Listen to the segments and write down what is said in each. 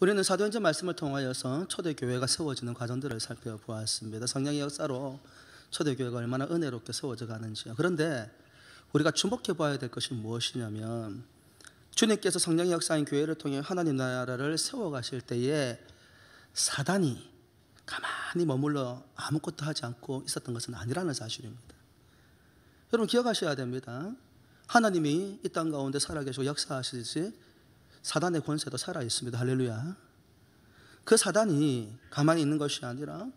우리는 사도행전 말씀을 통하여서 초대교회가 세워지는 과정들을 살펴보았습니다. 성령의 역사로 초대교회가 얼마나 은혜롭게 세워져 가는지요. 그런데 우리가 주목해 봐야 될 것이 무엇이냐면, 주님께서 성령의 역사인 교회를 통해 하나님 나라를 세워가실 때에 사단이 가만히 머물러 아무것도 하지 않고 있었던 것은 아니라는 사실입니다. 여러분 기억하셔야 됩니다. 하나님이 이 땅 가운데 살아계시고 역사하시듯이 사단의 권세도 살아있습니다. 할렐루야. 그 사단이 가만히 있는 것이 아니라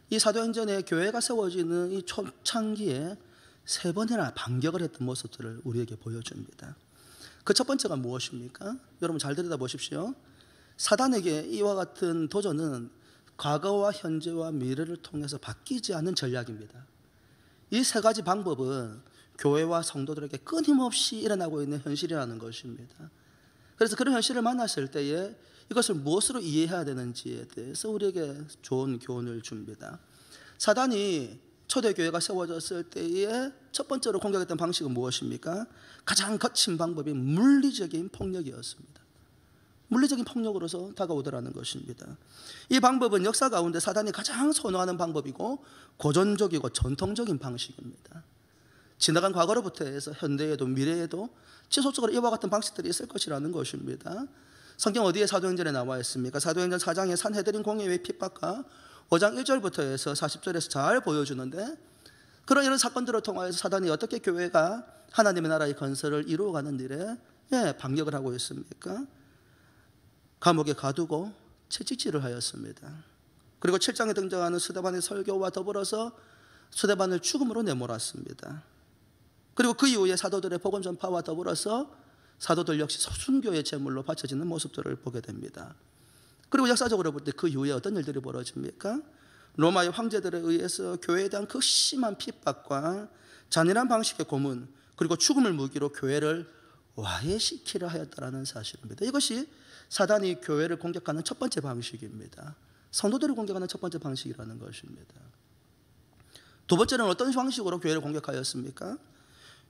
이 사도행전에 교회가 세워지는 이 초창기에 3번이나 반격을 했던 모습들을 우리에게 보여줍니다. 그 첫 번째가 무엇입니까? 여러분 잘 들여다보십시오. 사단에게 이와 같은 도전은 과거와 현재와 미래를 통해서 바뀌지 않는 전략입니다. 이 3가지 방법은 교회와 성도들에게 끊임없이 일어나고 있는 현실이라는 것입니다. 그래서 그런 현실을 만났을 때에 이것을 무엇으로 이해해야 되는지에 대해서 우리에게 좋은 교훈을 줍니다. 사단이 초대교회가 세워졌을 때에 첫 번째로 공격했던 방식은 무엇입니까? 가장 거친 방법이 물리적인 폭력이었습니다. 물리적인 폭력으로서 다가오더라는 것입니다. 이 방법은 역사 가운데 사단이 가장 선호하는 방법이고 고전적이고 전통적인 방식입니다. 지나간 과거로부터 해서 현대에도 미래에도 지속적으로 이와 같은 방식들이 있을 것이라는 것입니다. 성경 어디에 사도행전에 나와 있습니까? 사도행전 4장에 산헤드린 공회의 핍박과 5장 1절부터 해서 40절에서 잘 보여주는데, 그런 이런 사건들을 통하여서 사단이 어떻게 교회가 하나님의 나라의 건설을 이루어가는 일에 반격을 하고 있습니까? 감옥에 가두고 채찍질을 하였습니다. 그리고 7장에 등장하는 스데반의 설교와 더불어서 스데반을 죽음으로 내몰았습니다. 그리고 그 이후에 사도들의 복음 전파와 더불어서 사도들 역시 소순교의 제물로 바쳐지는 모습들을 보게 됩니다. 그리고 역사적으로 볼 때 그 이후에 어떤 일들이 벌어집니까? 로마의 황제들에 의해서 교회에 대한 극심한 핍박과 잔인한 방식의 고문, 그리고 죽음을 무기로 교회를 와해시키려 하였다는 사실입니다. 이것이 사단이 교회를 공격하는 첫 번째 방식입니다. 성도들을 공격하는 첫 번째 방식이라는 것입니다. 두 번째는 어떤 방식으로 교회를 공격하였습니까?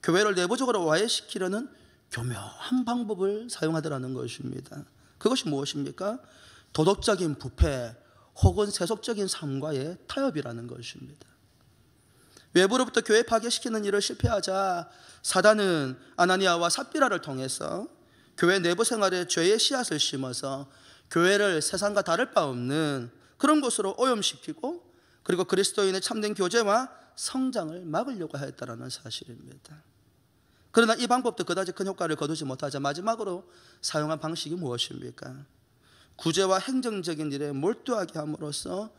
교회를 내부적으로 와해시키려는 교묘한 방법을 사용하더라는 것입니다. 그것이 무엇입니까? 도덕적인 부패 혹은 세속적인 삶과의 타협이라는 것입니다. 외부로부터 교회 파괴시키는 일을 실패하자 사단은 아나니아와 삽비라를 통해서 교회 내부 생활에 죄의 씨앗을 심어서 교회를 세상과 다를 바 없는 그런 곳으로 오염시키고, 그리고 그리스도인의 참된 교제와 성장을 막으려고 하였다는 사실입니다. 그러나 이 방법도 그다지 큰 효과를 거두지 못하자 마지막으로 사용한 방식이 무엇입니까? 구제와 행정적인 일에 몰두하게 함으로써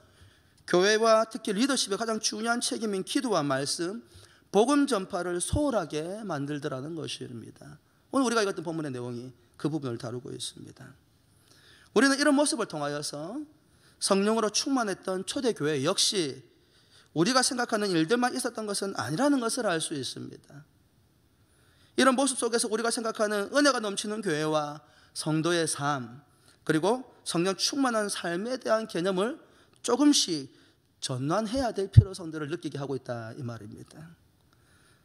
교회와 특히 리더십의 가장 중요한 책임인 기도와 말씀, 복음 전파를 소홀하게 만들더라는 것입니다. 오늘 우리가 읽었던 본문의 내용이 그 부분을 다루고 있습니다. 우리는 이런 모습을 통하여서 성령으로 충만했던 초대교회 역시 우리가 생각하는 일들만 있었던 것은 아니라는 것을 알 수 있습니다. 이런 모습 속에서 우리가 생각하는 은혜가 넘치는 교회와 성도의 삶, 그리고 성령 충만한 삶에 대한 개념을 조금씩 전환해야 될 필요성들을 느끼게 하고 있다 이 말입니다.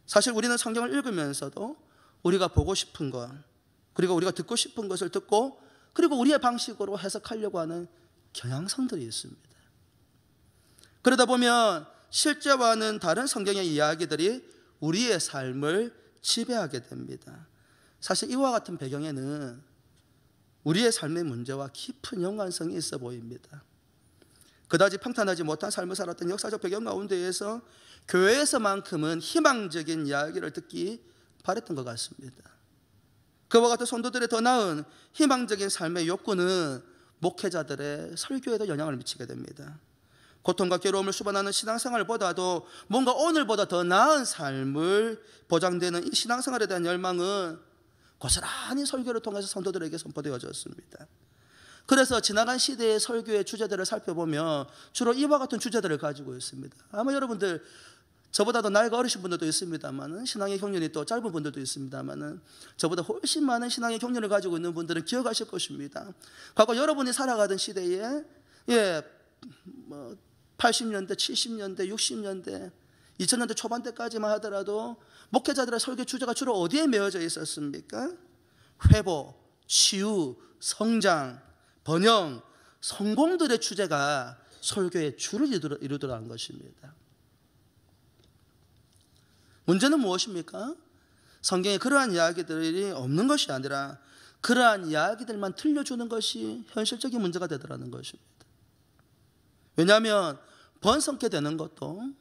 사실 우리는 성경을 읽으면서도 우리가 보고 싶은 것, 그리고 우리가 듣고 싶은 것을 듣고, 그리고 우리의 방식으로 해석하려고 하는 경향성들이 있습니다. 그러다 보면 실제와는 다른 성경의 이야기들이 우리의 삶을 지배하게 됩니다. 사실 이와 같은 배경에는 우리의 삶의 문제와 깊은 연관성이 있어 보입니다. 그다지 평탄하지 못한 삶을 살았던 역사적 배경 가운데에서 교회에서만큼은 희망적인 이야기를 듣기 바랬던 것 같습니다. 그와 같은 성도들의 더 나은 희망적인 삶의 욕구는 목회자들의 설교에도 영향을 미치게 됩니다. 고통과 괴로움을 수반하는 신앙생활보다도 뭔가 오늘보다 더 나은 삶을 보장되는 이 신앙생활에 대한 열망은 고스란히 설교를 통해서 성도들에게 선포되어졌습니다. 그래서 지나간 시대의 설교의 주제들을 살펴보면 주로 이와 같은 주제들을 가지고 있습니다. 아마 여러분들 저보다 더 나이가 어리신 분들도 있습니다만, 신앙의 경륜이 또 짧은 분들도 있습니다만, 저보다 훨씬 많은 신앙의 경륜을 가지고 있는 분들은 기억하실 것입니다. 과거 여러분이 살아가던 시대에 80년대, 70년대, 60년대, 2000년대 초반대까지만 하더라도 목회자들의 설교 주제가 주로 어디에 메어져 있었습니까? 회복, 치유, 성장, 번영, 성공들의 주제가 설교의 주를 이루더라는 것입니다. 문제는 무엇입니까? 성경에 그러한 이야기들이 없는 것이 아니라 그러한 이야기들만 들려주는 것이 현실적인 문제가 되더라는 것입니다. 왜냐하면 번성케 되는 것도,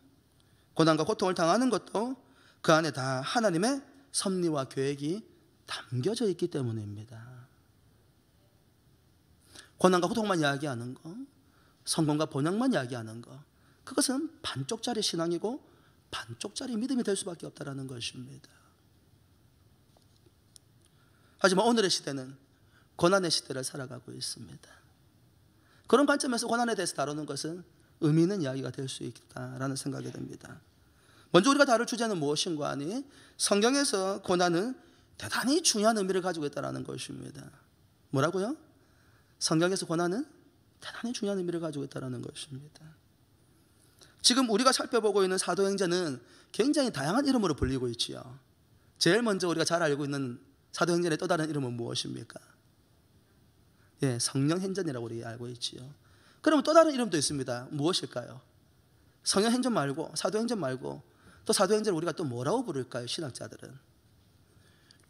고난과 고통을 당하는 것도 그 안에 다 하나님의 섭리와 계획이 담겨져 있기 때문입니다. 고난과 고통만 이야기하는 것, 성공과 번영만 이야기하는 것, 그것은 반쪽짜리 신앙이고 반쪽짜리 믿음이 될 수밖에 없다는 것입니다. 하지만 오늘의 시대는 고난의 시대를 살아가고 있습니다. 그런 관점에서 고난에 대해서 다루는 것은 의미 있는 이야기가 될 수 있다라는 생각이 듭니다. 먼저 우리가 다룰 주제는 무엇인가 하니, 성경에서 고난은 대단히 중요한 의미를 가지고 있다는 것입니다. 뭐라고요? 성경에서 고난은 대단히 중요한 의미를 가지고 있다는 것입니다. 지금 우리가 살펴보고 있는 사도행전은 굉장히 다양한 이름으로 불리고 있지요. 제일 먼저 우리가 잘 알고 있는 사도행전의 또 다른 이름은 무엇입니까? 예, 성령행전이라고 우리 알고 있지요. 그러면 또 다른 이름도 있습니다. 무엇일까요? 성령행전 말고, 사도행전 말고 또 사도행전을 우리가 또 뭐라고 부를까요? 신학자들은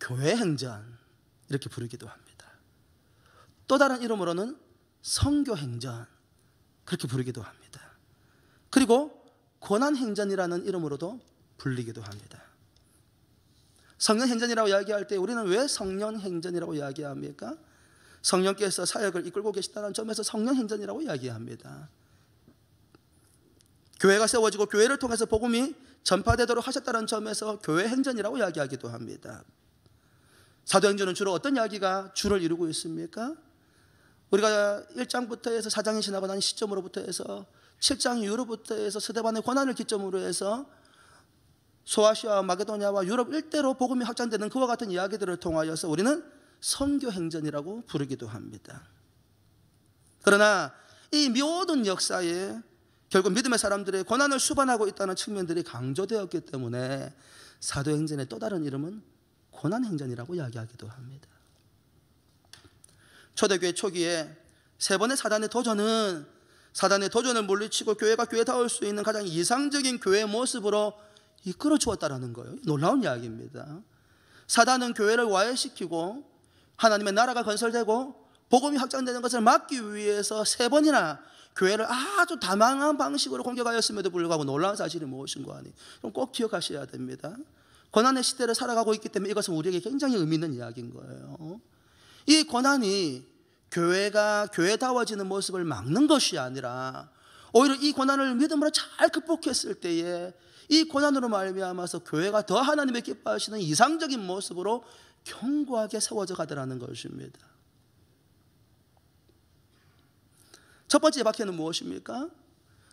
교회행전 이렇게 부르기도 합니다. 또 다른 이름으로는 선교행전 그렇게 부르기도 합니다. 그리고 고난행전이라는 이름으로도 불리기도 합니다. 성령행전이라고 이야기할 때 우리는 왜 성령행전이라고 이야기합니까? 성령께서 사역을 이끌고 계시다는 점에서 성령행전이라고 이야기합니다. 교회가 세워지고 교회를 통해서 복음이 전파되도록 하셨다는 점에서 교회행전이라고 이야기하기도 합니다. 사도행전은 주로 어떤 이야기가 주를 이루고 있습니까? 우리가 1장부터 해서 4장이 지나고 난 시점으로부터 해서 7장 이후로부터 해서 스데반의 고난을 기점으로 해서 소아시아와 마게도냐와 유럽 일대로 복음이 확장되는 그와 같은 이야기들을 통하여서 우리는 선교행전이라고 부르기도 합니다. 그러나 이 모든 역사에 결국 믿음의 사람들의 고난을 수반하고 있다는 측면들이 강조되었기 때문에 사도행전의 또 다른 이름은 고난행전이라고 이야기하기도 합니다. 초대교회 초기에 세 번의 사단의 도전을 물리치고 교회가 교회다울 수 있는 가장 이상적인 교회의 모습으로 이끌어 주었다는 거예요. 놀라운 이야기입니다. 사단은 교회를 와해시키고 하나님의 나라가 건설되고 복음이 확장되는 것을 막기 위해서 세 번이나 교회를 아주 다망한 방식으로 공격하였음에도 불구하고 놀라운 사실이 무엇인가 하니 꼭 기억하셔야 됩니다. 고난의 시대를 살아가고 있기 때문에 이것은 우리에게 굉장히 의미 있는 이야기인 거예요. 이 고난이 교회가 교회다워지는 모습을 막는 것이 아니라 오히려 이 고난을 믿음으로 잘 극복했을 때에 이 고난으로 말미암아서 교회가 더 하나님의 기뻐하시는 이상적인 모습으로 견고하게 세워져 가더라는 것입니다. 첫 번째 박해는 무엇입니까?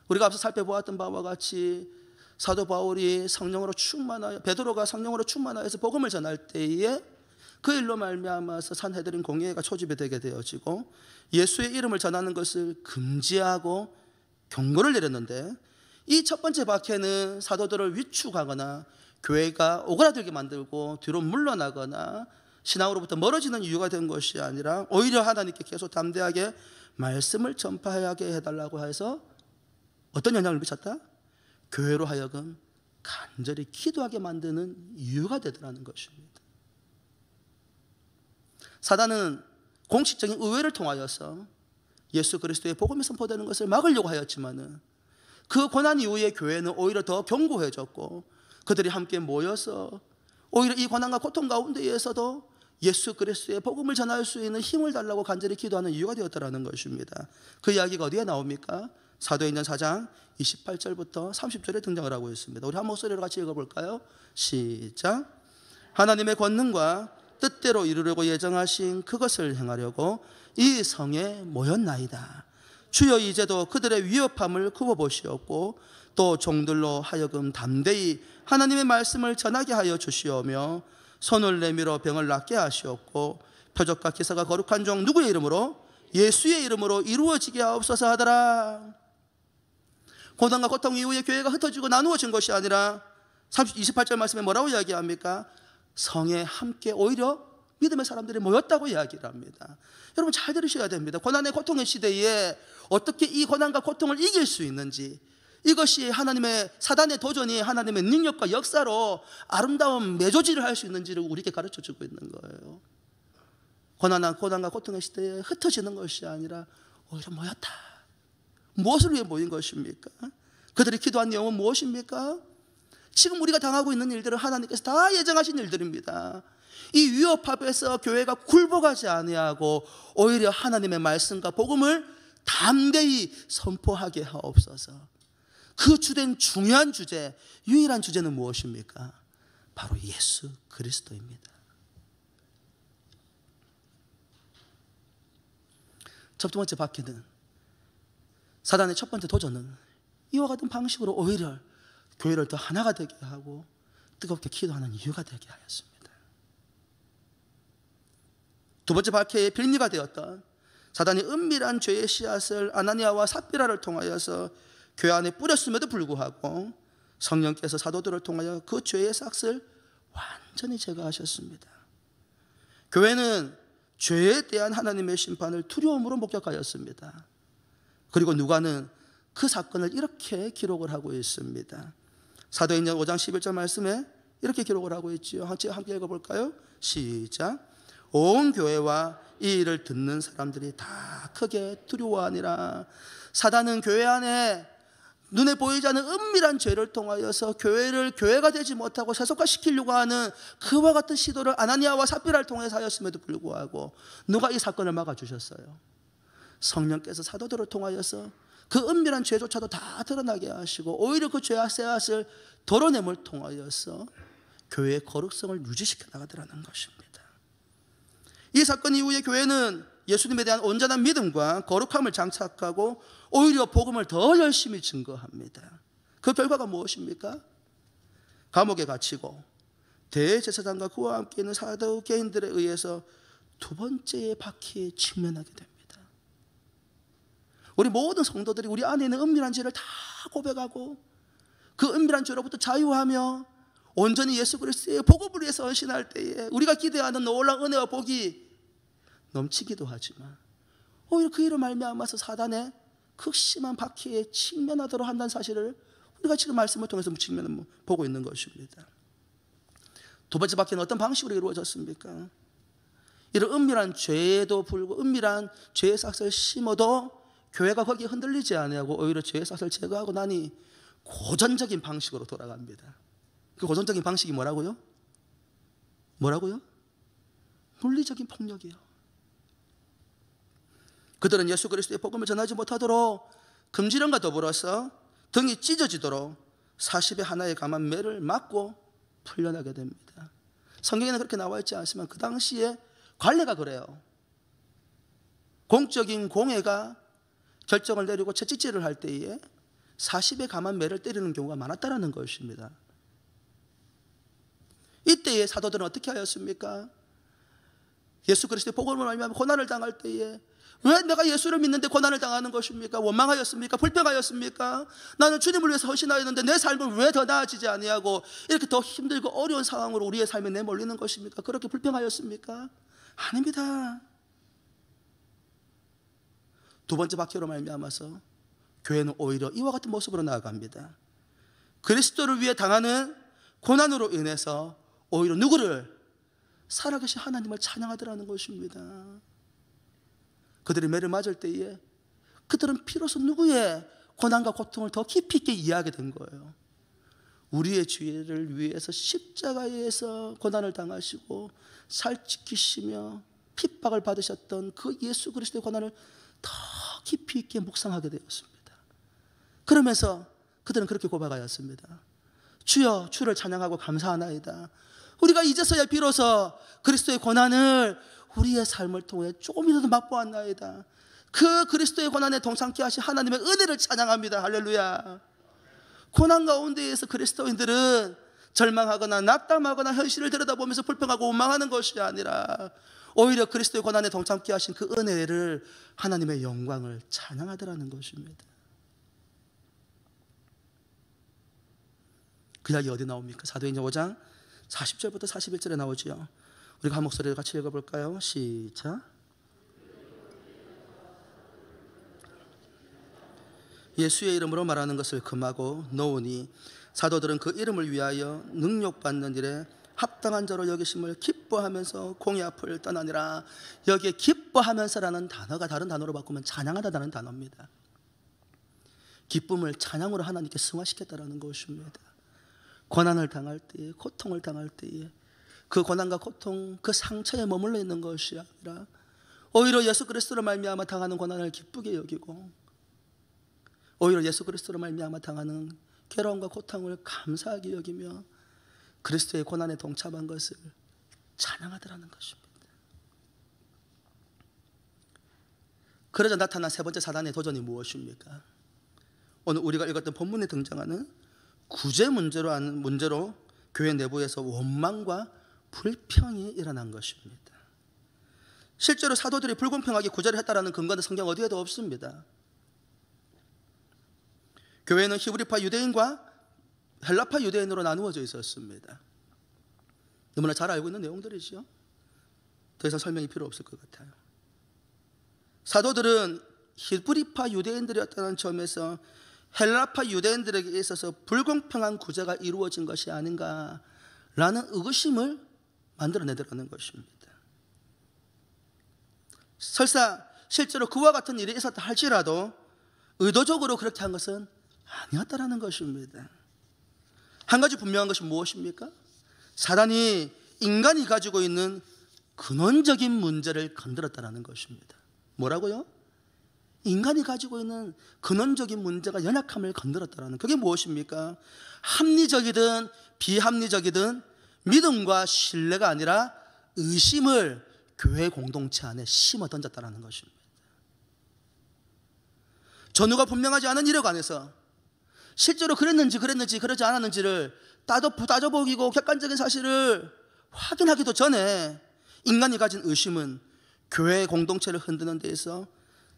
우리가 앞서 살펴보았던 바와 같이 사도 바울이 성령으로 충만하여, 베드로가 성령으로 충만하여서 복음을 전할 때에 그 일로 말미암아서 산헤드린 공회가 초집이 되게 되어지고 예수의 이름을 전하는 것을 금지하고 경고를 내렸는데, 이 첫 번째 박해는 사도들을 위축하거나 교회가 오그라들게 만들고 뒤로 물러나거나 신앙으로부터 멀어지는 이유가 된 것이 아니라 오히려 하나님께 계속 담대하게 말씀을 전파하게 해달라고 해서 어떤 영향을 미쳤다? 교회로 하여금 간절히 기도하게 만드는 이유가 되더라는 것입니다. 사단은 공식적인 의회를 통하여서 예수 그리스도의 복음이 선포되는 것을 막으려고 하였지만은 그 고난 이후에 교회는 오히려 더 견고해졌고 그들이 함께 모여서 오히려 이 고난과 고통 가운데에서도 예수 그리스도의 복음을 전할 수 있는 힘을 달라고 간절히 기도하는 이유가 되었다는 것입니다. 그 이야기가 어디에 나옵니까? 사도행전 4장 28절부터 30절에 등장을 하고 있습니다. 우리 한 목소리로 같이 읽어볼까요? 시작. 하나님의 권능과 뜻대로 이루려고 예정하신 그것을 행하려고 이 성에 모였나이다. 주여 이제도 그들의 위협함을 굽어보시옵고 또 종들로 하여금 담대히 하나님의 말씀을 전하게 하여 주시오며 손을 내밀어 병을 낫게 하시옵고 표적과 기사가 거룩한 종 누구의 이름으로? 예수의 이름으로 이루어지게 하옵소서 하더라. 고난과 고통 이후에 교회가 흩어지고 나누어진 것이 아니라 28절 말씀에 뭐라고 이야기합니까? 성에 함께 오히려 믿음의 사람들이 모였다고 이야기를 합니다. 여러분 잘 들으셔야 됩니다. 고난의 고통의 시대에 어떻게 이 고난과 고통을 이길 수 있는지, 이것이 하나님의, 사단의 도전이 하나님의 능력과 역사로 아름다운 매조지를 할 수 있는지를 우리에게 가르쳐주고 있는 거예요. 고난과 고통의 시대에 흩어지는 것이 아니라 오히려 모였다. 무엇을 위해 모인 것입니까? 그들이 기도한 내용은 무엇입니까? 지금 우리가 당하고 있는 일들은 하나님께서 다 예정하신 일들입니다. 이 위협 앞에서 교회가 굴복하지 아니하고 오히려 하나님의 말씀과 복음을 담대히 선포하게 하옵소서. 그 주된 중요한 주제, 유일한 주제는 무엇입니까? 바로 예수 그리스도입니다. 첫 번째 박해는, 사단의 첫 번째 도전은 이와 같은 방식으로 오히려 교회를 더 하나가 되게 하고 뜨겁게 기도하는 이유가 되게 하였습니다. 두 번째 박해의 빌미가 되었던 사단이 은밀한 죄의 씨앗을 아나니아와 삽비라를 통하여서 교회 안에 뿌렸음에도 불구하고 성령께서 사도들을 통하여 그 죄의 싹을 완전히 제거하셨습니다. 교회는 죄에 대한 하나님의 심판을 두려움으로 목격하였습니다. 그리고 누가는 그 사건을 이렇게 기록을 하고 있습니다. 사도행전 5장 11절 말씀에 이렇게 기록을 하고 있지요. 함께 읽어볼까요? 시작. 온 교회와 이 일을 듣는 사람들이 다 크게 두려워하니라. 사단은 교회 안에 눈에 보이지 않는 은밀한 죄를 통하여서 교회를 교회가 되지 못하고 세속화시키려고 하는 그와 같은 시도를 아나니아와 삽비라를 통해서 하였음에도 불구하고 누가 이 사건을 막아주셨어요? 성령께서 사도들을 통하여서 그 은밀한 죄조차도 다 드러나게 하시고 오히려 그 죄와 씨앗을 덜어냄을 통하여서 교회의 거룩성을 유지시켜 나가더라는 것입니다. 이 사건 이후에 교회는 예수님에 대한 온전한 믿음과 거룩함을 장착하고 오히려 복음을 더 열심히 증거합니다. 그 결과가 무엇입니까? 감옥에 갇히고 대제사장과 그와 함께 있는 사두개인들에 의해서 두 번째의 박해에 직면하게 됩니다. 우리 모든 성도들이 우리 안에 있는 은밀한 죄를 다 고백하고 그 은밀한 죄로부터 자유하며 온전히 예수 그리스도의 복음을 위해서 헌신할 때에 우리가 기대하는 놀라운 은혜와 복이 넘치기도 하지만 오히려 그 일을 말미암아서 사단의 극심한 박해에 직면하도록 한다는 사실을 우리가 지금 말씀을 통해서 보고 있는 것입니다. 두 번째 박해는 어떤 방식으로 이루어졌습니까? 이런 은밀한 죄에도 불구하고 은밀한 죄의 싹을 심어도 교회가 거기에 흔들리지 아니하고 오히려 죄의 싹을 제거하고 나니 고전적인 방식으로 돌아갑니다. 그 고전적인 방식이 뭐라고요? 물리적인 폭력이요. 그들은 예수 그리스도의 복음을 전하지 못하도록 금지령과 더불어서 등이 찢어지도록 40의 하나에 감한 매를 맞고 풀려나게 됩니다. 성경에는 그렇게 나와 있지 않지만 그 당시에 관례가 그래요. 공적인 공회가 결정을 내리고 채찍질을 할 때에 40의 감한 매를 때리는 경우가 많았다는 것입니다. 이때에 사도들은 어떻게 하였습니까? 예수 그리스도의 복음을 알면 고난을 당할 때에 왜 내가 예수를 믿는데 고난을 당하는 것입니까? 원망하였습니까? 불평하였습니까? 나는 주님을 위해서 헌신하였는데 내 삶을 왜 더 나아지지 아니하고 이렇게 더 힘들고 어려운 상황으로 우리의 삶에 내몰리는 것입니까? 그렇게 불평하였습니까? 아닙니다. 두 번째 박해로 말미암아서 교회는 오히려 이와 같은 모습으로 나아갑니다. 그리스도를 위해 당하는 고난으로 인해서 오히려 누구를? 살아계신 하나님을 찬양하더라는 것입니다. 그들이 매를 맞을 때에 그들은 비로소 누구의 고난과 고통을 더 깊이 있게 이해하게 된 거예요. 우리의 죄를 위해서 십자가에서 고난을 당하시고 살 지키시며 핍박을 받으셨던 그 예수 그리스도의 고난을 더 깊이 있게 묵상하게 되었습니다. 그러면서 그들은 그렇게 고백하였습니다. 주여, 주를 찬양하고 감사하나이다. 우리가 이제서야 비로소 그리스도의 고난을 우리의 삶을 통해 조금이라도 맛보았나이다. 그 그리스도의 고난에 동참케 하신 하나님의 은혜를 찬양합니다. 할렐루야. 고난 가운데에서 그리스도인들은 절망하거나 낙담하거나 현실을 들여다보면서 불평하고 원망하는 것이 아니라 오히려 그리스도의 고난에 동참케 하신 그 은혜를, 하나님의 영광을 찬양하더라는 것입니다. 그 이야기 어디 나옵니까? 사도행전 5장 40절부터 41절에 나오지요. 우리가 한 목소리로 같이 읽어볼까요? 시작. 예수의 이름으로 말하는 것을 금하고 놓으니 사도들은 그 이름을 위하여 능욕받는 일에 합당한 자로 여기심을 기뻐하면서 공의 앞을 떠나니라. 여기에 기뻐하면서라는 단어가 다른 단어로 바꾸면 찬양하다라는 단어입니다. 기쁨을 찬양으로 하나님께 승화시켰다라는 것입니다. 고난을 당할 때에, 고통을 당할 때에 그 고난과 고통, 그 상처에 머물러 있는 것이 아니라 오히려 예수 그리스도로 말미암아 당하는 고난을 기쁘게 여기고, 오히려 예수 그리스도로 말미암아 당하는 괴로움과 고통을 감사하게 여기며 그리스도의 고난에 동참한 것을 찬양하더라는 것입니다. 그러자 나타난 세 번째 사단의 도전이 무엇입니까? 오늘 우리가 읽었던 본문에 등장하는 구제 문제로 교회 내부에서 원망과 불평이 일어난 것입니다. 실제로 사도들이 불공평하게 구제를 했다라는 근거는 성경 어디에도 없습니다. 교회는 히브리파 유대인과 헬라파 유대인으로 나누어져 있었습니다. 너무나 잘 알고 있는 내용들이죠. 더 이상 설명이 필요 없을 것 같아요. 사도들은 히브리파 유대인들이었다는 점에서 헬라파 유대인들에게 있어서 불공평한 구제가 이루어진 것이 아닌가라는 의구심을 만들어내더라는 것입니다. 설사 실제로 그와 같은 일이 있었다 할지라도 의도적으로 그렇게 한 것은 아니었다라는 것입니다. 한 가지 분명한 것이 무엇입니까? 사단이 인간이 가지고 있는 근원적인 문제를 건드렸다라는 것입니다. 뭐라고요? 인간이 가지고 있는 근원적인 문제가 연약함을 건드렸다라는, 그게 무엇입니까? 합리적이든 비합리적이든 믿음과 신뢰가 아니라 의심을 교회 공동체 안에 심어 던졌다라는 것입니다. 전후가 분명하지 않은 일에 관해서 실제로 그랬는지 그러지 않았는지를 따져보기고 객관적인 사실을 확인하기도 전에 인간이 가진 의심은 교회 공동체를 흔드는 데에서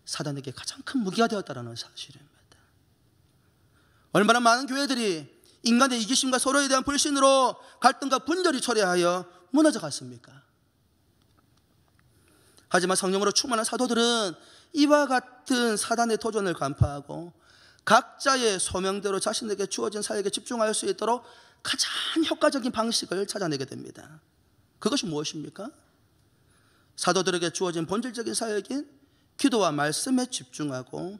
사단에게 가장 큰 무기가 되었다는 사실입니다. 얼마나 많은 교회들이 인간의 이기심과 서로에 대한 불신으로 갈등과 분열이 초래하여 무너져 갔습니까? 하지만 성령으로 충만한 사도들은 이와 같은 사단의 도전을 간파하고 각자의 소명대로 자신에게 주어진 사역에 집중할 수 있도록 가장 효과적인 방식을 찾아내게 됩니다. 그것이 무엇입니까? 사도들에게 주어진 본질적인 사역인 기도와 말씀에 집중하고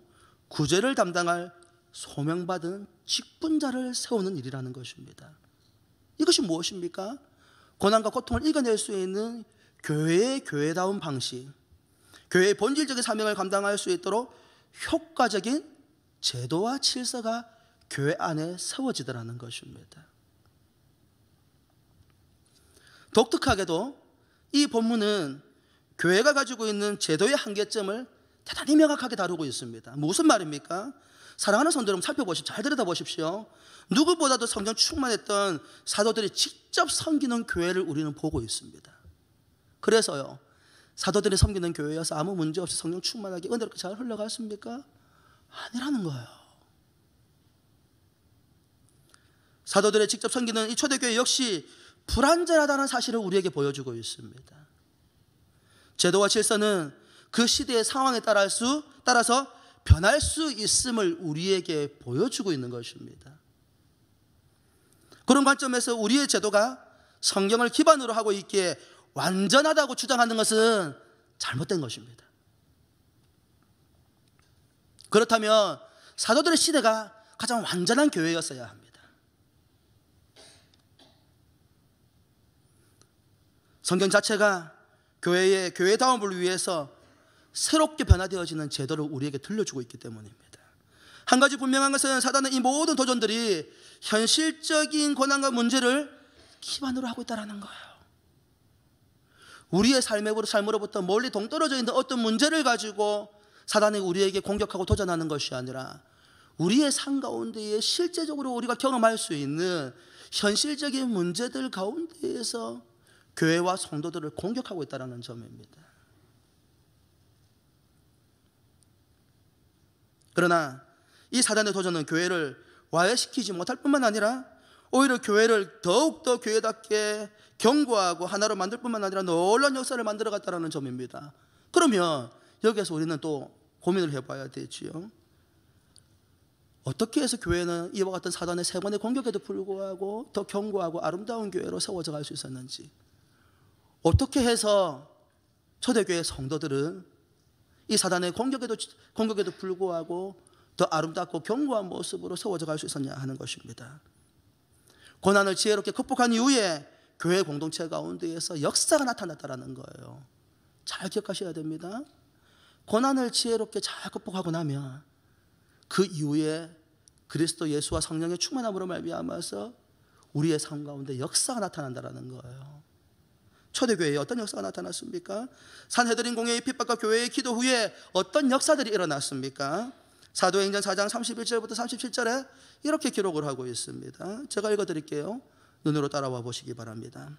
구제를 담당할 소명받은 직분자를 세우는 일이라는 것입니다. 이것이 무엇입니까? 고난과 고통을 이겨낼 수 있는 교회의 교회다운 방식, 교회의 본질적인 사명을 감당할 수 있도록 효과적인 제도와 질서가 교회 안에 세워지더라는 것입니다. 독특하게도 이 본문은 교회가 가지고 있는 제도의 한계점을 대단히 명확하게 다루고 있습니다. 무슨 말입니까? 사랑하는 성도 여러분, 살펴보십시오. 잘 들여다보십시오. 누구보다도 성령 충만했던 사도들이 직접 섬기는 교회를 우리는 보고 있습니다. 그래서요, 사도들이 섬기는 교회여서 아무 문제 없이 성령 충만하게 은혜롭게 잘 흘러갔습니까? 아니라는 거예요. 사도들이 직접 섬기는 이 초대교회 역시 불완전하다는 사실을 우리에게 보여주고 있습니다. 제도와 질서는 그 시대의 상황에 따라서 변할 수 있음을 우리에게 보여주고 있는 것입니다. 그런 관점에서 우리의 제도가 성경을 기반으로 하고 있기에 완전하다고 주장하는 것은 잘못된 것입니다. 그렇다면 사도들의 시대가 가장 완전한 교회였어야 합니다. 성경 자체가 교회의 교회다움을 위해서 새롭게 변화되어지는 제도를 우리에게 들려주고 있기 때문입니다. 한 가지 분명한 것은 사단은 이 모든 도전들이 현실적인 고난과 문제를 기반으로 하고 있다는 거예요. 우리의 삶으로부터 멀리 동떨어져 있는 어떤 문제를 가지고 사단이 우리에게 공격하고 도전하는 것이 아니라 우리의 삶 가운데에 실제적으로 우리가 경험할 수 있는 현실적인 문제들 가운데에서 교회와 성도들을 공격하고 있다는 점입니다. 그러나 이 사단의 도전은 교회를 와해시키지 못할 뿐만 아니라 오히려 교회를 더욱더 교회답게 견고하고 하나로 만들 뿐만 아니라 놀라운 역사를 만들어갔다는 점입니다. 그러면 여기에서 우리는 또 고민을 해봐야 되지요. 어떻게 해서 교회는 이와 같은 사단의 세 번의 공격에도 불구하고 더 견고하고 아름다운 교회로 세워져 갈 수 있었는지, 어떻게 해서 초대교회 성도들은 이 사단의 공격에도 불구하고 더 아름답고 견고한 모습으로 세워져 갈 수 있었냐 하는 것입니다. 고난을 지혜롭게 극복한 이후에 교회 공동체 가운데에서 역사가 나타났다는 거예요. 잘 기억하셔야 됩니다. 고난을 지혜롭게 잘 극복하고 나면 그 이후에 그리스도 예수와 성령의 충만함으로 말미암아서 우리의 삶 가운데 역사가 나타난다는 거예요. 초대교회에 어떤 역사가 나타났습니까? 산헤드린 공회의 핍박과 교회의 기도 후에 어떤 역사들이 일어났습니까? 사도행전 4장 31절부터 37절에 이렇게 기록을 하고 있습니다. 제가 읽어드릴게요. 눈으로 따라와 보시기 바랍니다.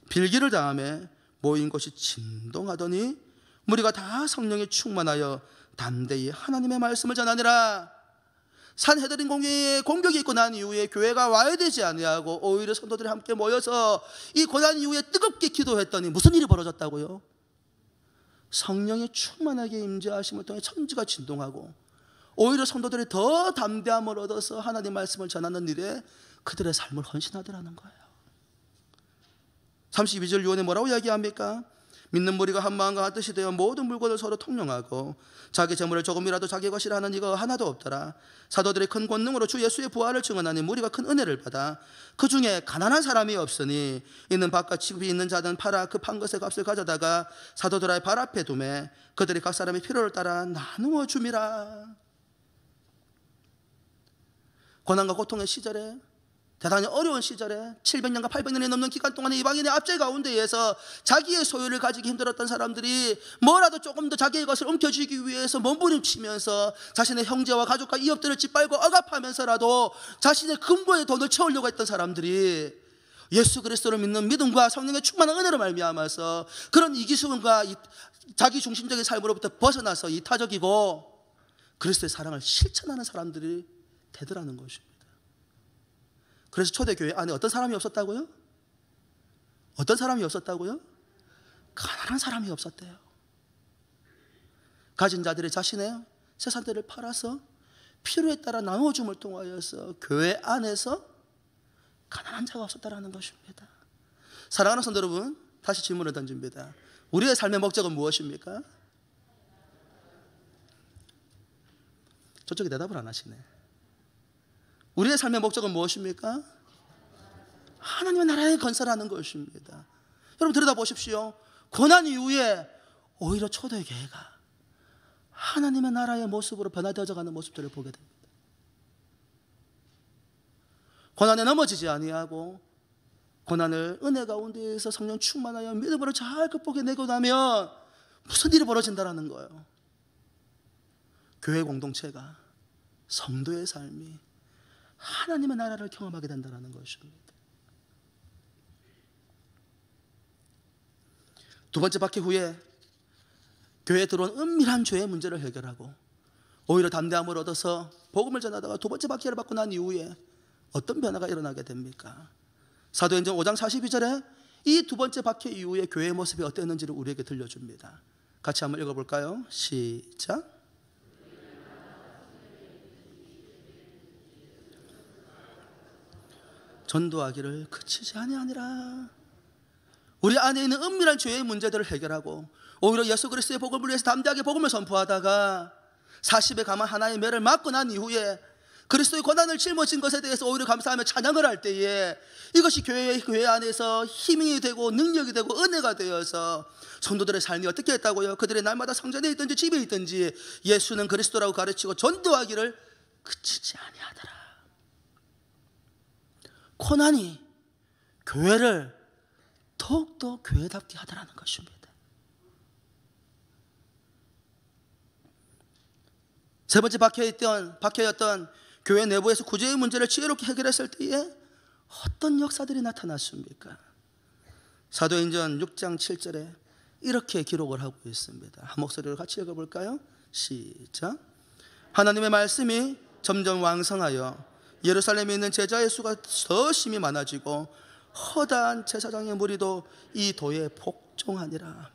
빌기를 다음에 모인 곳이 진동하더니 무리가 다 성령에 충만하여 담대히 하나님의 말씀을 전하니라. 산헤드린 공회의 공격이 있고 난 이후에 교회가 와야 되지 아니하고 오히려 성도들이 함께 모여서 이 고난 이후에 뜨겁게 기도했더니 무슨 일이 벌어졌다고요? 성령의 충만하게 임재하심을 통해 천지가 진동하고 오히려 성도들이 더 담대함을 얻어서 하나님 말씀을 전하는 일에 그들의 삶을 헌신하더라는 거예요. 32절 요한에 뭐라고 이야기합니까? 믿는 무리가 한 마음과 한 뜻이 되어 모든 물건을 서로 통용하고 자기 재물을 조금이라도 자기 것이라 하는 이가 하나도 없더라. 사도들의 큰 권능으로 주 예수의 부활을 증언하니 무리가 큰 은혜를 받아 그 중에 가난한 사람이 없으니 있는 밭과 집이 있는 자는 팔아 그 판 것의 값을 가져다가 사도들의 발 앞에 두매 그들이 각 사람의 필요를 따라 나누어 줌이라. 고난과 고통의 시절에, 대단히 어려운 시절에 700년과 800년이 넘는 기간 동안에 이방인의 압제 가운데에서 자기의 소유를 가지기 힘들었던 사람들이 뭐라도 조금 더 자기의 것을 옮겨주기 위해서 몸부림치면서 자신의 형제와 가족과 이웃들을 짓밟고 억압하면서라도 자신의 금고에 돈을 채우려고 했던 사람들이 예수 그리스도를 믿는 믿음과 성령의 충만한 은혜로 말미암아서 그런 이기수금과 자기 중심적인 삶으로부터 벗어나서 이타적이고 그리스도의 사랑을 실천하는 사람들이 되더라는 것입니다. 그래서 초대교회 안에 어떤 사람이 없었다고요? 어떤 사람이 없었다고요? 가난한 사람이 없었대요. 가진 자들이 자신의 재산들을 팔아서 필요에 따라 나눠줌을 통하여서 교회 안에서 가난한 자가 없었다라는 것입니다. 사랑하는 성도 여러분, 다시 질문을 던집니다. 우리의 삶의 목적은 무엇입니까? 저쪽이 대답을 안 하시네. 우리의 삶의 목적은 무엇입니까? 하나님의 나라를 건설하는 것입니다. 여러분 들여다보십시오. 고난 이후에 오히려 초대교회가 하나님의 나라의 모습으로 변화되어져 가는 모습들을 보게 됩니다. 고난에 넘어지지 아니하고 고난을 은혜 가운데에서 성령 충만하여 믿음으로 잘 극복해내고 나면 무슨 일이 벌어진다는 거예요. 교회 공동체가, 성도의 삶이 하나님의 나라를 경험하게 된다는 것입니다. 두 번째 박해 후에 교회에 들어온 은밀한 죄의 문제를 해결하고 오히려 담대함을 얻어서 복음을 전하다가 두 번째 박해를 받고 난 이후에 어떤 변화가 일어나게 됩니까? 사도행전 5장 42절에 이 두 번째 박해 이후에 교회의 모습이 어땠는지를 우리에게 들려줍니다. 같이 한번 읽어볼까요? 시작. 전도하기를 그치지 아니하니라. 우리 안에 있는 은밀한 죄의 문제들을 해결하고 오히려 예수 그리스도의 복음을 위해서 담대하게 복음을 선포하다가 40에 감한 하나의 매를 맞고 난 이후에 그리스도의 고난을 짊어진 것에 대해서 오히려 감사하며 찬양을 할 때에 이것이 교회 안에서 힘이 되고 능력이 되고 은혜가 되어서 성도들의 삶이 어떻게 했다고요? 그들의 날마다 성전에 있든지 집에 있든지 예수는 그리스도라고 가르치고 전도하기를 그치지 아니하더라. 고난이 교회를 더욱더 교회답게 하더라는 것입니다. 세 번째 박해였던 교회 내부에서 구제의 문제를 지혜롭게 해결했을 때에 어떤 역사들이 나타났습니까? 사도행전 6장 7절에 이렇게 기록을 하고 있습니다. 한 목소리로 같이 읽어볼까요? 시작. 하나님의 말씀이 점점 왕성하여 예루살렘에 있는 제자의 수가 더 심히 많아지고 허다한 제사장의 무리도 이 도에 복종하니라.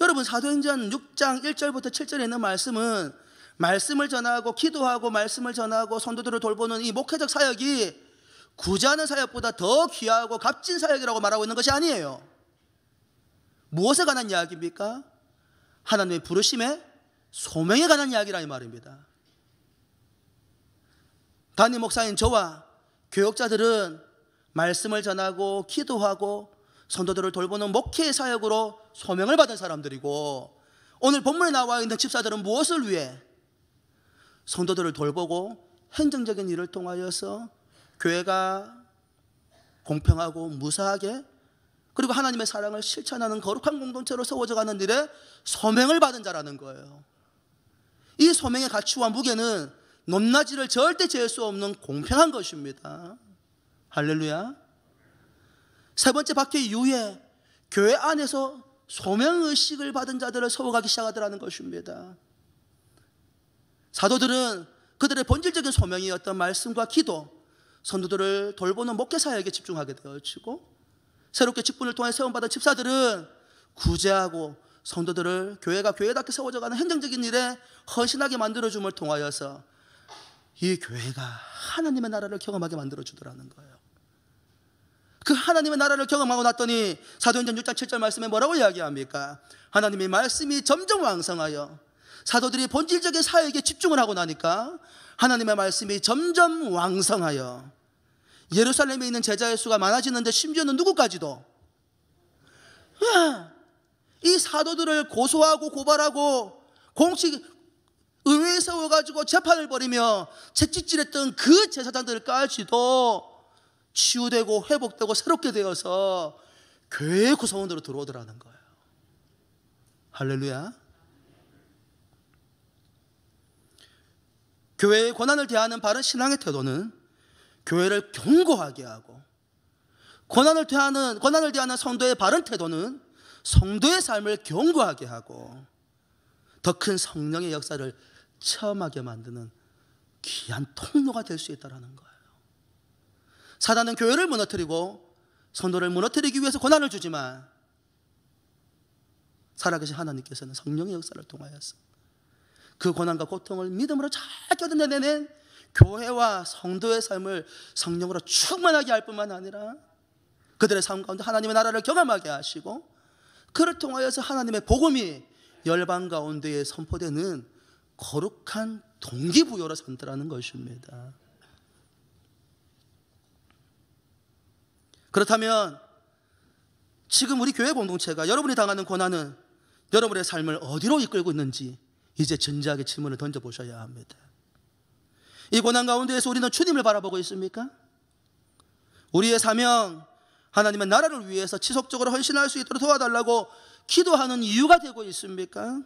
여러분, 사도행전 6장 1절부터 7절에 있는 말씀은 말씀을 전하고 기도하고 말씀을 전하고 성도들을 돌보는 이 목회적 사역이 구제하는 사역보다 더 귀하고 값진 사역이라고 말하고 있는 것이 아니에요. 무엇에 관한 이야기입니까? 하나님의 부르심에 소명에 관한 이야기라는 말입니다. 담임 목사인 저와 교역자들은 말씀을 전하고 기도하고 성도들을 돌보는 목회 사역으로 소명을 받은 사람들이고, 오늘 본문에 나와 있는 집사들은 무엇을 위해? 성도들을 돌보고 행정적인 일을 통하여서 교회가 공평하고 무사하게 그리고 하나님의 사랑을 실천하는 거룩한 공동체로 세워져가는 일에 소명을 받은 자라는 거예요. 이 소명의 가치와 무게는 높낮이를 절대 재을 수 없는 공평한 것입니다. 할렐루야. 세 번째 박해 이후에 교회 안에서 소명의식을 받은 자들을 세워가기 시작하더라는 것입니다. 사도들은 그들의 본질적인 소명이었던 말씀과 기도, 성도들을 돌보는 목회 사역에 집중하게 되어지고, 새롭게 직분을 통해 세움받은 집사들은 구제하고 성도들을 교회가 교회답게 세워져가는 행정적인 일에 헌신하게 만들어줌을 통하여서 이 교회가 하나님의 나라를 경험하게 만들어주더라는 거예요. 그 하나님의 나라를 경험하고 났더니 사도행전 6장 7절 말씀에 뭐라고 이야기합니까? 하나님의 말씀이 점점 왕성하여, 사도들이 본질적인 사역에 집중을 하고 나니까 하나님의 말씀이 점점 왕성하여 예루살렘에 있는 제자의 수가 많아지는데, 심지어는 누구까지도 이 사도들을 고소하고 고발하고 공식 의회에 세워가지고 재판을 벌이며 채찍질했던 그 제사장들까지도 치유되고 회복되고 새롭게 되어서 교회의 구성원으로 들어오더라는 거예요. 할렐루야. 교회의 고난을 대하는 바른 신앙의 태도는 교회를 견고하게 하고, 고난을 대하는 성도의 바른 태도는 성도의 삶을 견고하게 하고 더 큰 성령의 역사를 체험하게 만드는 귀한 통로가 될 수 있다는 거예요. 사단은 교회를 무너뜨리고 성도를 무너뜨리기 위해서 고난을 주지만, 살아계신 하나님께서는 성령의 역사를 통하여서 그 고난과 고통을 믿음으로 잘 견뎌내는 교회와 성도의 삶을 성령으로 충만하게 할 뿐만 아니라 그들의 삶 가운데 하나님의 나라를 경험하게 하시고, 그를 통하여서 하나님의 복음이 열방 가운데에 선포되는 거룩한 동기부여로 산다는 것입니다. 그렇다면 지금 우리 교회 공동체가 여러분이 당하는 고난은 여러분의 삶을 어디로 이끌고 있는지 이제 진지하게 질문을 던져보셔야 합니다. 이 고난 가운데에서 우리는 주님을 바라보고 있습니까? 우리의 사명, 하나님의 나라를 위해서 지속적으로 헌신할 수 있도록 도와달라고 기도하는 이유가 되고 있습니까?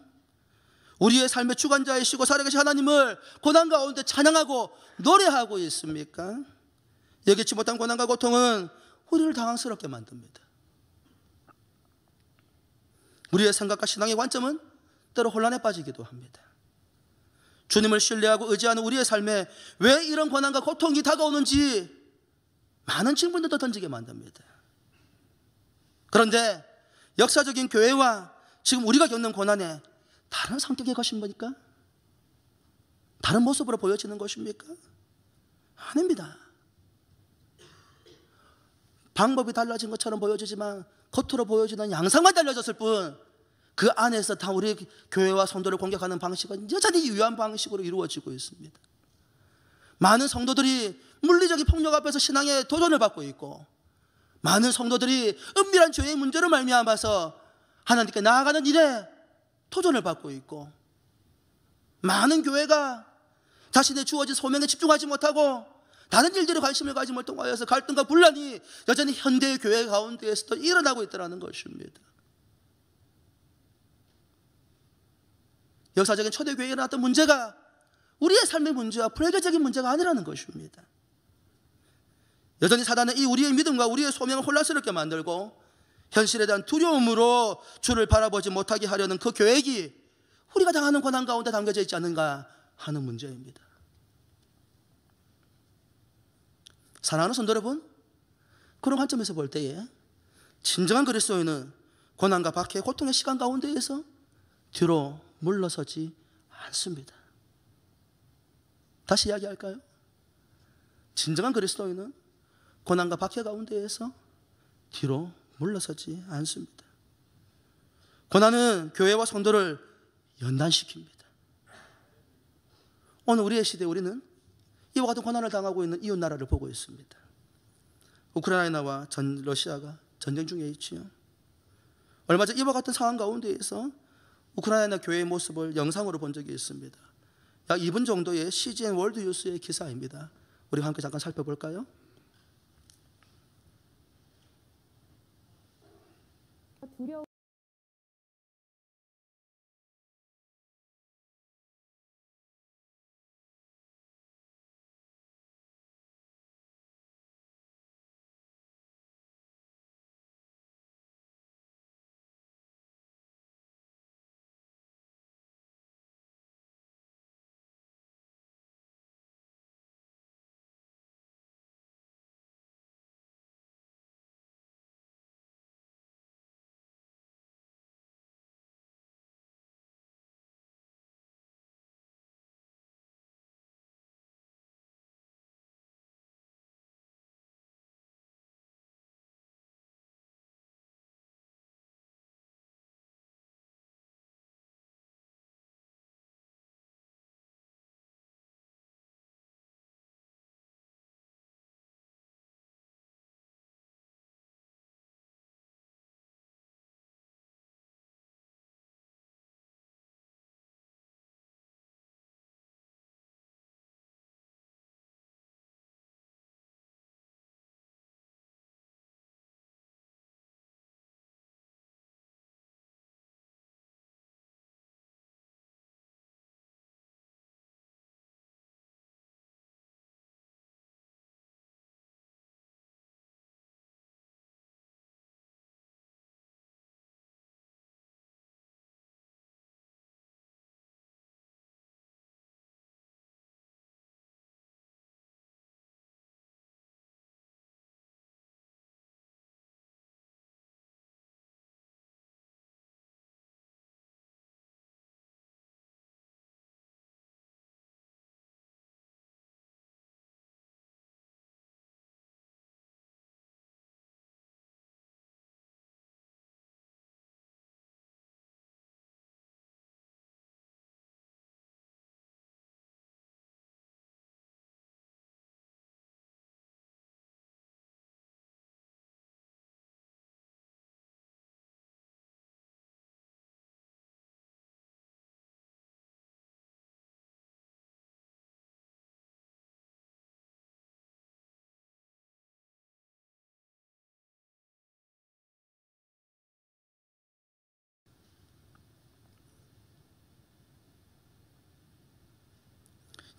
우리의 삶의 주관자이시고 살아계신 하나님을 고난 가운데 찬양하고 노래하고 있습니까? 예기치 못한 고난과 고통은 우리를 당황스럽게 만듭니다. 우리의 생각과 신앙의 관점은 때로 혼란에 빠지기도 합니다. 주님을 신뢰하고 의지하는 우리의 삶에 왜 이런 고난과 고통이 다가오는지 많은 질문들도 던지게 만듭니다. 그런데 역사적인 교회와 지금 우리가 겪는 고난에 다른 성격의 것입니까? 다른 모습으로 보여지는 것입니까? 아닙니다. 방법이 달라진 것처럼 보여지지만 겉으로 보여지는 양상만 달라졌을 뿐, 그 안에서 다 우리 교회와 성도를 공격하는 방식은 여전히 유효한 방식으로 이루어지고 있습니다. 많은 성도들이 물리적인 폭력 앞에서 신앙의 도전을 받고 있고, 많은 성도들이 은밀한 죄의 문제로 말미암아서 하나님께 나아가는 일에 도전을 받고 있고, 많은 교회가 자신의 주어진 소명에 집중하지 못하고 다른 일들에 관심을 가짐을 통하여서 갈등과 분란이 여전히 현대의 교회 가운데에서도 일어나고 있다는 것입니다. 역사적인 초대교회에 일어났던 문제가 우리의 삶의 문제와 불가적인 문제가 아니라는 것입니다. 여전히 사단은 이 우리의 믿음과 우리의 소명을 혼란스럽게 만들고 현실에 대한 두려움으로 주를 바라보지 못하게 하려는 그 계획이 우리가 당하는 고난 가운데 담겨져 있지 않는가 하는 문제입니다. 사랑하는 성도 여러분, 그런 관점에서 볼 때에 진정한 그리스도인은 고난과 박해, 고통의 시간 가운데에서 뒤로 물러서지 않습니다. 다시 이야기할까요? 진정한 그리스도인은 고난과 박해 가운데에서 뒤로 물러서지 않습니다. 고난은 교회와 성도를 연단시킵니다. 오늘 우리의 시대에 우리는 이와 같은 고난을 당하고 있는 이웃 나라를 보고 있습니다. 우크라이나와 러시아가 전쟁 중에 있지요. 얼마 전 이와 같은 상황 가운데에서 우크라이나 교회의 모습을 영상으로 본 적이 있습니다. 약 2분 정도의 CGN 월드 뉴스의 기사입니다. 우리 함께 잠깐 살펴볼까요? 두려워.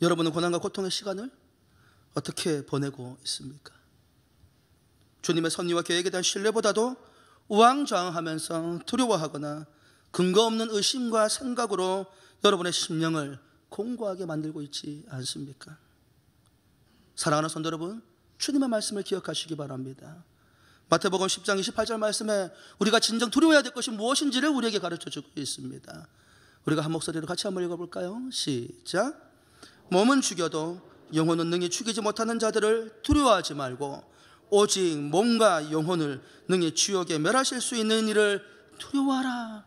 여러분은 고난과 고통의 시간을 어떻게 보내고 있습니까? 주님의 섭리와 계획에 대한 신뢰보다도 우왕좌왕하면서 두려워하거나 근거 없는 의심과 생각으로 여러분의 심령을 공고하게 만들고 있지 않습니까? 사랑하는 성도 여러분, 주님의 말씀을 기억하시기 바랍니다. 마태복음 10장 28절 말씀에 우리가 진정 두려워해야 될 것이 무엇인지를 우리에게 가르쳐주고 있습니다. 우리가 한 목소리로 같이 한번 읽어볼까요? 시작. 몸은 죽여도 영혼은 능히 죽이지 못하는 자들을 두려워하지 말고 오직 몸과 영혼을 능히 지옥에 멸하실 수 있는 이를 두려워하라.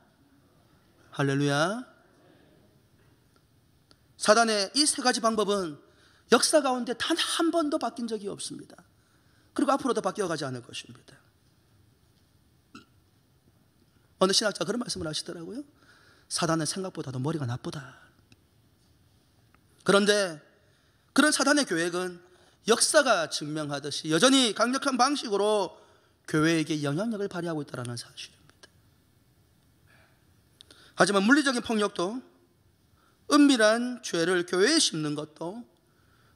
할렐루야. 사단의 이 세 가지 방법은 역사 가운데 단 한 번도 바뀐 적이 없습니다. 그리고 앞으로도 바뀌어가지 않을 것입니다. 어느 신학자가 그런 말씀을 하시더라고요. 사단은 생각보다도 머리가 나쁘다. 그런데 그런 사단의 계획은 역사가 증명하듯이 여전히 강력한 방식으로 교회에게 영향력을 발휘하고 있다는 사실입니다. 하지만 물리적인 폭력도, 은밀한 죄를 교회에 심는 것도,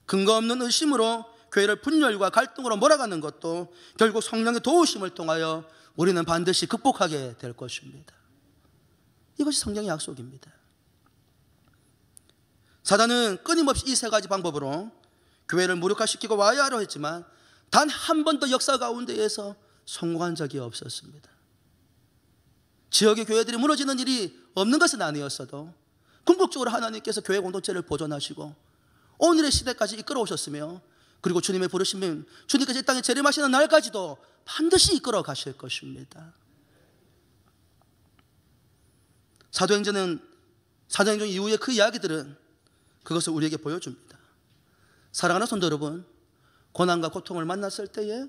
근거 없는 의심으로 교회를 분열과 갈등으로 몰아가는 것도 결국 성령의 도우심을 통하여 우리는 반드시 극복하게 될 것입니다. 이것이 성경의 약속입니다. 사단은 끊임없이 이 세 가지 방법으로 교회를 무력화시키고 와야하려 했지만 단 한 번도 역사 가운데에서 성공한 적이 없었습니다. 지역의 교회들이 무너지는 일이 없는 것은 아니었어도 궁극적으로 하나님께서 교회 공동체를 보존하시고 오늘의 시대까지 이끌어 오셨으며, 그리고 주님의 부르심은 주님께서 이 땅에 재림하시는 날까지도 반드시 이끌어 가실 것입니다. 사도행전 이후의 그 이야기들은 그것을 우리에게 보여줍니다. 사랑하는 성도 여러분, 고난과 고통을 만났을 때에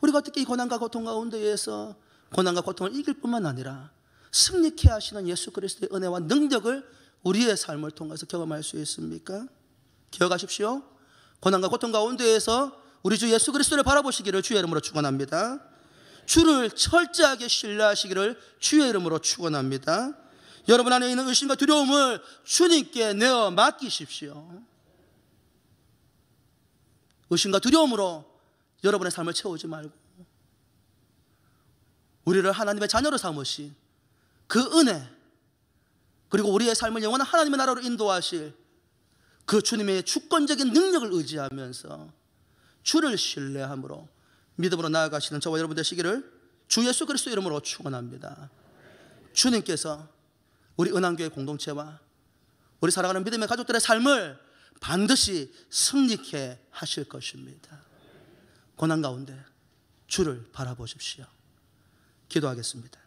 우리가 어떻게 이 고난과 고통 가운데에서 고난과 고통을 이길 뿐만 아니라 승리케 하시는 예수 그리스도의 은혜와 능력을 우리의 삶을 통해서 경험할 수 있습니까? 기억하십시오. 고난과 고통 가운데에서 우리 주 예수 그리스도를 바라보시기를 주의 이름으로 축원합니다. 주를 철저하게 신뢰하시기를 주의 이름으로 축원합니다. 여러분 안에 있는 의심과 두려움을 주님께 내어 맡기십시오. 의심과 두려움으로 여러분의 삶을 채우지 말고 우리를 하나님의 자녀로 삼으신 그 은혜, 그리고 우리의 삶을 영원한 하나님의 나라로 인도하실 그 주님의 주권적인 능력을 의지하면서 주를 신뢰함으로 믿음으로 나아가시는 저와 여러분 되시기를 주 예수 그리스도 이름으로 축원합니다. 주님께서 우리 은한교회 공동체와 우리 살아가는 믿음의 가족들의 삶을 반드시 승리케 하실 것입니다. 고난 가운데 주를 바라보십시오. 기도하겠습니다.